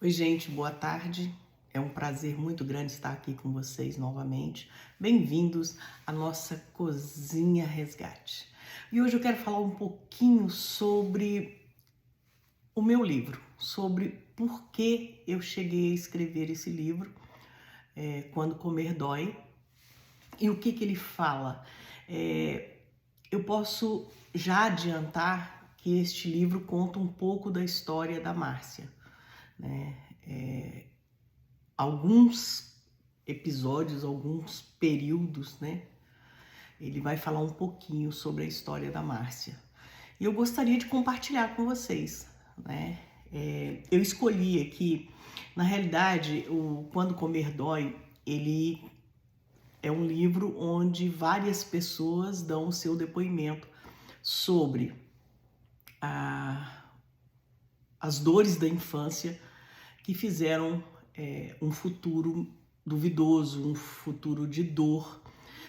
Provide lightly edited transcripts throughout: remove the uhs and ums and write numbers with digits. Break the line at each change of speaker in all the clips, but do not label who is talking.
Oi, gente, boa tarde. É um prazer muito grande estar aqui com vocês novamente. Bem-vindos à nossa Cozinha Resgate. E hoje eu quero falar um pouquinho sobre o meu livro, sobre por que eu cheguei a escrever esse livro, Quando Comer Dói, e o que ele fala. Eu posso já adiantar que este livro conta um pouco da história da Márcia, né? Alguns episódios, alguns períodos, né? Ele vai falar um pouquinho sobre a história da Márcia. E eu gostaria de compartilhar com vocês, né? Eu escolhi aqui, na realidade, o Quando Comer Dói, ele é um livro onde várias pessoas dão o seu depoimento sobre as dores da infância que fizeram um futuro duvidoso, um futuro de dor.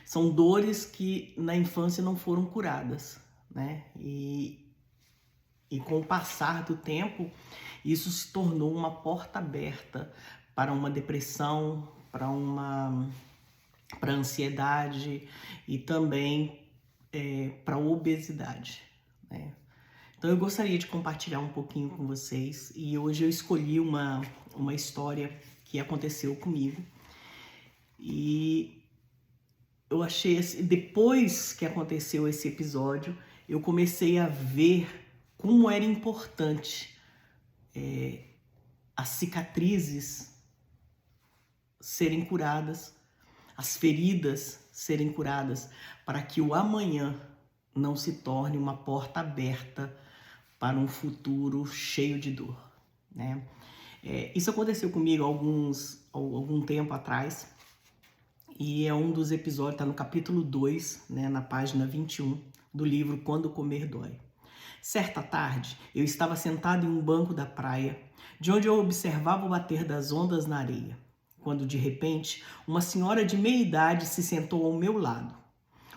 São dores que na infância não foram curadas, né? E com o passar do tempo, isso se tornou uma porta aberta para uma depressão, para ansiedade e também para obesidade, né? Então eu gostaria de compartilhar um pouquinho com vocês e hoje eu escolhi uma história que aconteceu comigo e eu achei, depois que aconteceu esse episódio, eu comecei a ver como era importante as cicatrizes serem curadas, as feridas serem curadas, para que o amanhã não se torne uma porta aberta para um futuro cheio de dor, né? Isso aconteceu comigo algum tempo atrás e é um dos episódios, está no capítulo 2, né, na página 21 do livro Quando Comer Dói. Certa tarde, eu estava sentado em um banco da praia, de onde eu observava o bater das ondas na areia, quando de repente uma senhora de meia idade se sentou ao meu lado.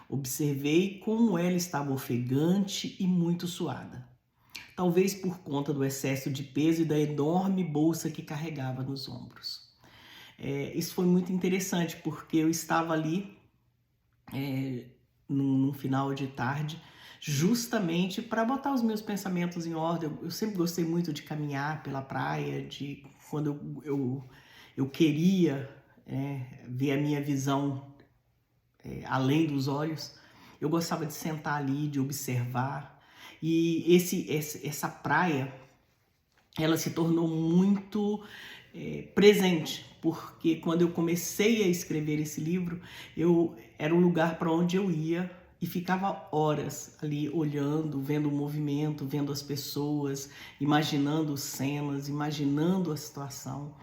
Observei como ela estava ofegante e muito suada, talvez por conta do excesso de peso e da enorme bolsa que carregava nos ombros. Isso foi muito interessante, porque eu estava ali num final de tarde, justamente para botar os meus pensamentos em ordem. Eu sempre gostei muito de caminhar pela praia, de quando eu queria ver a minha visão além dos olhos, eu gostava de sentar ali, de observar. E essa praia, ela se tornou muito presente, porque quando eu comecei a escrever esse livro, era um lugar para onde eu ia e ficava horas ali olhando, vendo o movimento, vendo as pessoas, imaginando cenas, imaginando a situação,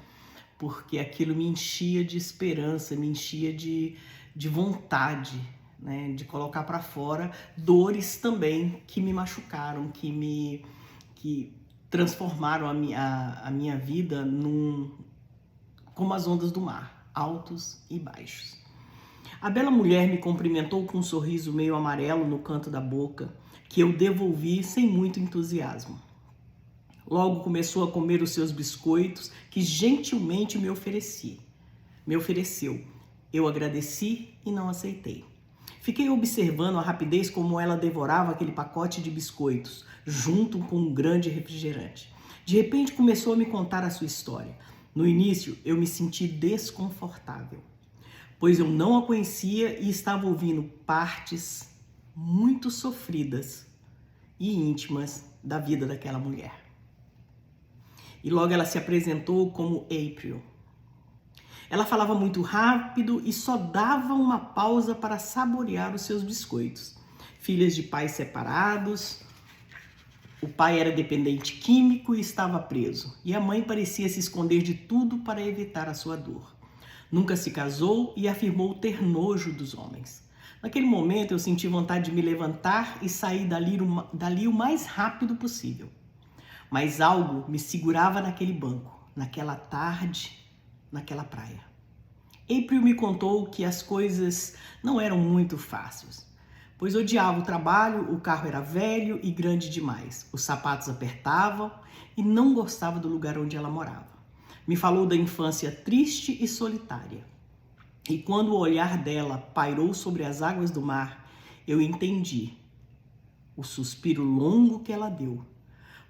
porque aquilo me enchia de esperança, me enchia de vontade, né, de colocar para fora dores também que me machucaram, que transformaram a minha vida como as ondas do mar, altos e baixos. A bela mulher me cumprimentou com um sorriso meio amarelo no canto da boca, que eu devolvi sem muito entusiasmo. Logo começou a comer os seus biscoitos, que gentilmente me ofereceu. Eu agradeci e não aceitei. Fiquei observando a rapidez como ela devorava aquele pacote de biscoitos, junto com um grande refrigerante. De repente começou a me contar a sua história. No início, eu me senti desconfortável, pois eu não a conhecia e estava ouvindo partes muito sofridas e íntimas da vida daquela mulher. E logo ela se apresentou como April. Ela falava muito rápido e só dava uma pausa para saborear os seus biscoitos. Filhas de pais separados, o pai era dependente químico e estava preso, e a mãe parecia se esconder de tudo para evitar a sua dor. Nunca se casou e afirmou ter nojo dos homens. Naquele momento eu senti vontade de me levantar e sair dali o mais rápido possível. Mas algo me segurava naquele banco, naquela tarde, naquela praia. April me contou que as coisas não eram muito fáceis, pois odiava o trabalho, o carro era velho e grande demais, os sapatos apertavam e não gostava do lugar onde ela morava. Me falou da infância triste e solitária. E quando o olhar dela pairou sobre as águas do mar, eu entendi o suspiro longo que ela deu.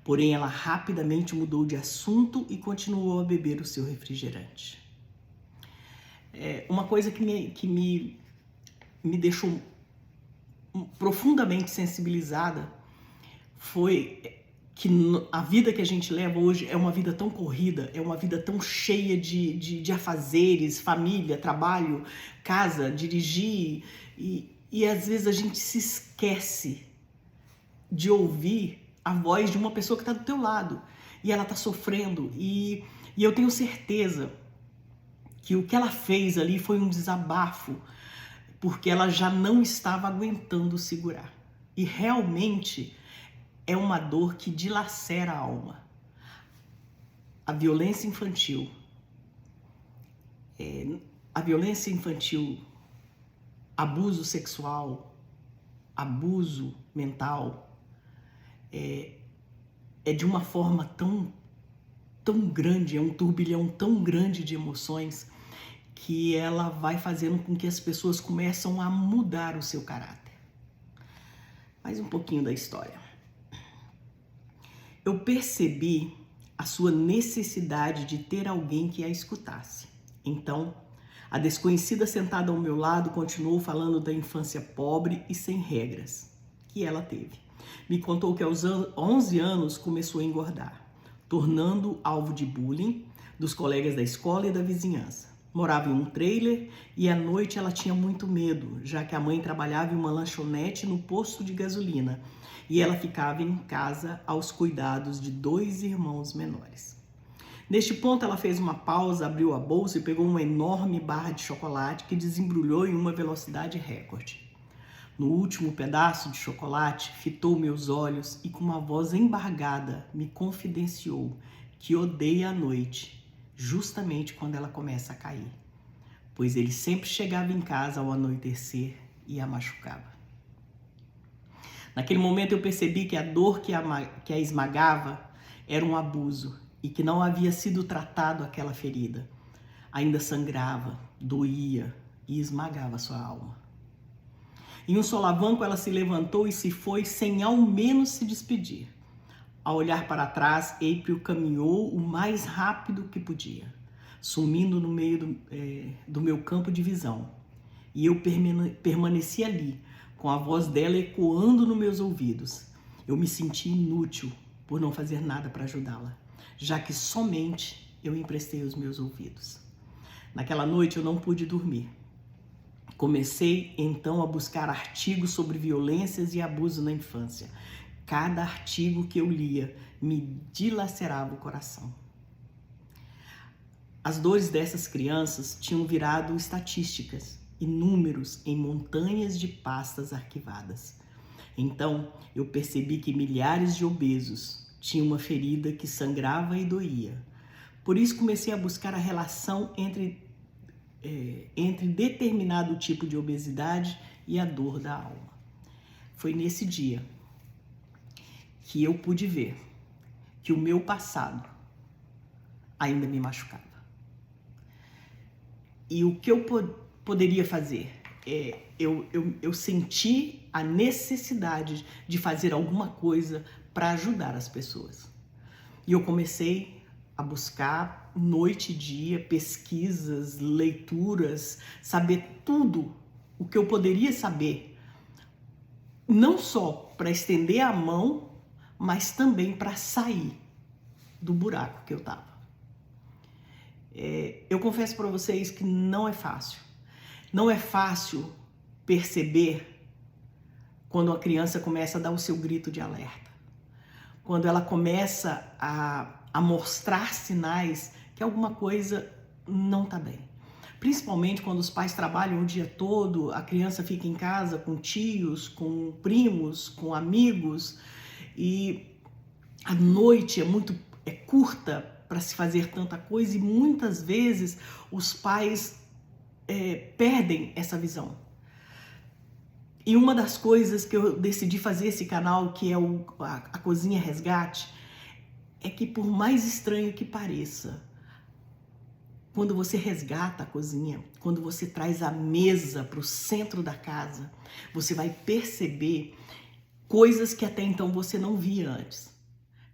Porém, ela rapidamente mudou de assunto e continuou a beber o seu refrigerante. Uma coisa que me deixou profundamente sensibilizada foi que a vida que a gente leva hoje é uma vida tão corrida, é uma vida tão cheia de afazeres, família, trabalho, casa, dirigir, e às vezes a gente se esquece de ouvir a voz de uma pessoa que está do teu lado e ela está sofrendo, e eu tenho certeza que o que ela fez ali foi um desabafo, porque ela já não estava aguentando segurar. E realmente é uma dor que dilacera a alma. A violência infantil, abuso sexual, abuso mental, é de uma forma tão grande, é um turbilhão tão grande de emoções, que ela vai fazendo com que as pessoas começam a mudar o seu caráter. Mais um pouquinho da história. Eu percebi a sua necessidade de ter alguém que a escutasse. Então, a desconhecida sentada ao meu lado continuou falando da infância pobre e sem regras que ela teve. Me contou que aos 11 anos começou a engordar, tornando alvo de bullying dos colegas da escola e da vizinhança. Morava em um trailer e à noite ela tinha muito medo, já que a mãe trabalhava em uma lanchonete no posto de gasolina e ela ficava em casa aos cuidados de 2 irmãos menores. Neste ponto ela fez uma pausa, abriu a bolsa e pegou uma enorme barra de chocolate que desembrulhou em uma velocidade recorde. No último pedaço de chocolate, fitou meus olhos e com uma voz embargada me confidenciou que odeia a noite, justamente quando ela começa a cair, pois ele sempre chegava em casa ao anoitecer e a machucava. Naquele momento eu percebi que a dor que a esmagava era um abuso e que não havia sido tratado aquela ferida. Ainda sangrava, doía e esmagava sua alma. Em um solavanco ela se levantou e se foi sem ao menos se despedir. Ao olhar para trás, April caminhou o mais rápido que podia, sumindo no meio do meu campo de visão. E eu permaneci ali, com a voz dela ecoando nos meus ouvidos. Eu me senti inútil por não fazer nada para ajudá-la, já que somente eu emprestei os meus ouvidos. Naquela noite eu não pude dormir. Comecei então a buscar artigos sobre violências e abuso na infância. Cada artigo que eu lia me dilacerava o coração. As dores dessas crianças tinham virado estatísticas e números em montanhas de pastas arquivadas. Então, eu percebi que milhares de obesos tinham uma ferida que sangrava e doía. Por isso, comecei a buscar a relação entre determinado tipo de obesidade e a dor da alma. Foi nesse dia que eu pude ver que o meu passado ainda me machucava. E o que eu poderia fazer? Eu senti a necessidade de fazer alguma coisa para ajudar as pessoas. E eu comecei a buscar noite e dia, pesquisas, leituras, saber tudo o que eu poderia saber, não só para estender a mão, mas também para sair do buraco que eu estava. Eu confesso para vocês que não é fácil. Não é fácil perceber quando a criança começa a dar o seu grito de alerta. Quando ela começa a mostrar sinais que alguma coisa não está bem. Principalmente quando os pais trabalham o dia todo, a criança fica em casa com tios, com primos, com amigos, e a noite é curta para se fazer tanta coisa, e muitas vezes os pais perdem essa visão. E uma das coisas que eu decidi fazer esse canal, que é a Cozinha Resgate, é que por mais estranho que pareça, quando você resgata a cozinha, quando você traz a mesa para o centro da casa, você vai perceber coisas que até então você não via antes,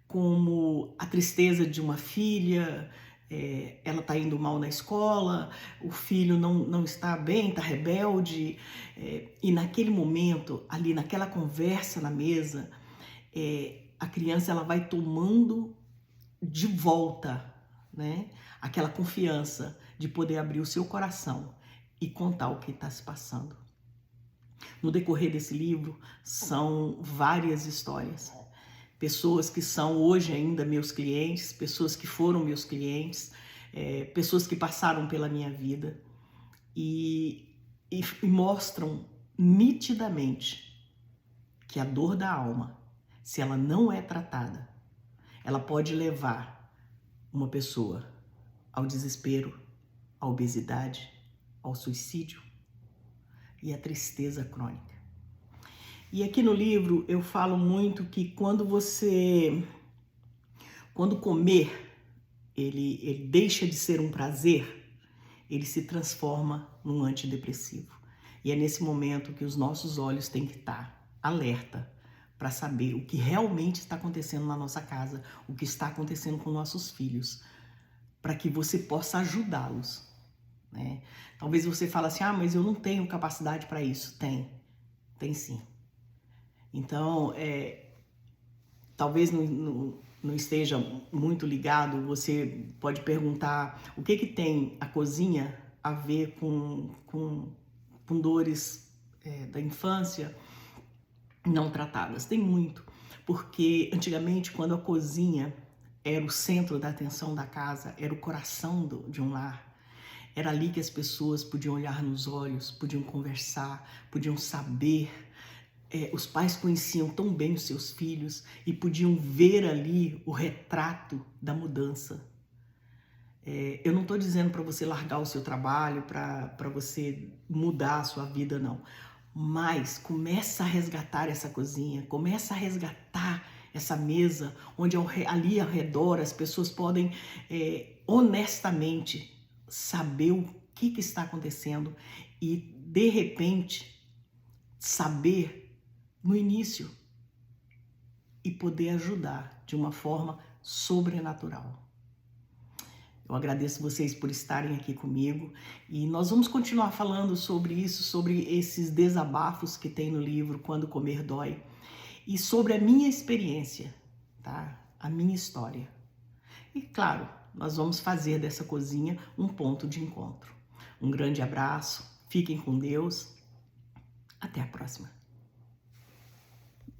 como a tristeza de uma filha, ela está indo mal na escola, o filho não está bem, está rebelde, e naquele momento, ali naquela conversa na mesa, a criança ela vai tomando de volta, né, aquela confiança de poder abrir o seu coração e contar o que está se passando. No decorrer desse livro, são várias histórias. Pessoas que são hoje ainda meus clientes, pessoas que foram meus clientes, pessoas que passaram pela minha vida e mostram nitidamente que a dor da alma, se ela não é tratada, ela pode levar uma pessoa ao desespero, à obesidade, ao suicídio e à tristeza crônica. E aqui no livro eu falo muito que quando comer, ele deixa de ser um prazer, ele se transforma num antidepressivo. E é nesse momento que os nossos olhos têm que estar alerta para saber o que realmente está acontecendo na nossa casa, o que está acontecendo com nossos filhos, para que você possa ajudá-los, né? Talvez você fale assim, mas eu não tenho capacidade para isso. Tem sim. Então, talvez não esteja muito ligado, você pode perguntar o que tem a cozinha a ver com dores da infância não tratadas. Tem muito, porque antigamente quando a cozinha era o centro da atenção da casa, era o coração de um lar, era ali que as pessoas podiam olhar nos olhos, podiam conversar, podiam saber. Os pais conheciam tão bem os seus filhos e podiam ver ali o retrato da mudança. Eu não estou dizendo para você largar o seu trabalho, para você mudar a sua vida, não. Mas começa a resgatar essa cozinha, começa a resgatar essa mesa, onde ali ao redor as pessoas podem honestamente saber o que está acontecendo e, de repente, saber no início e poder ajudar de uma forma sobrenatural. Eu agradeço vocês por estarem aqui comigo e nós vamos continuar falando sobre isso, sobre esses desabafos que tem no livro Quando Comer Dói e sobre a minha experiência, tá? A minha história. E claro, nós vamos fazer dessa cozinha um ponto de encontro. Um grande abraço, fiquem com Deus, até a próxima.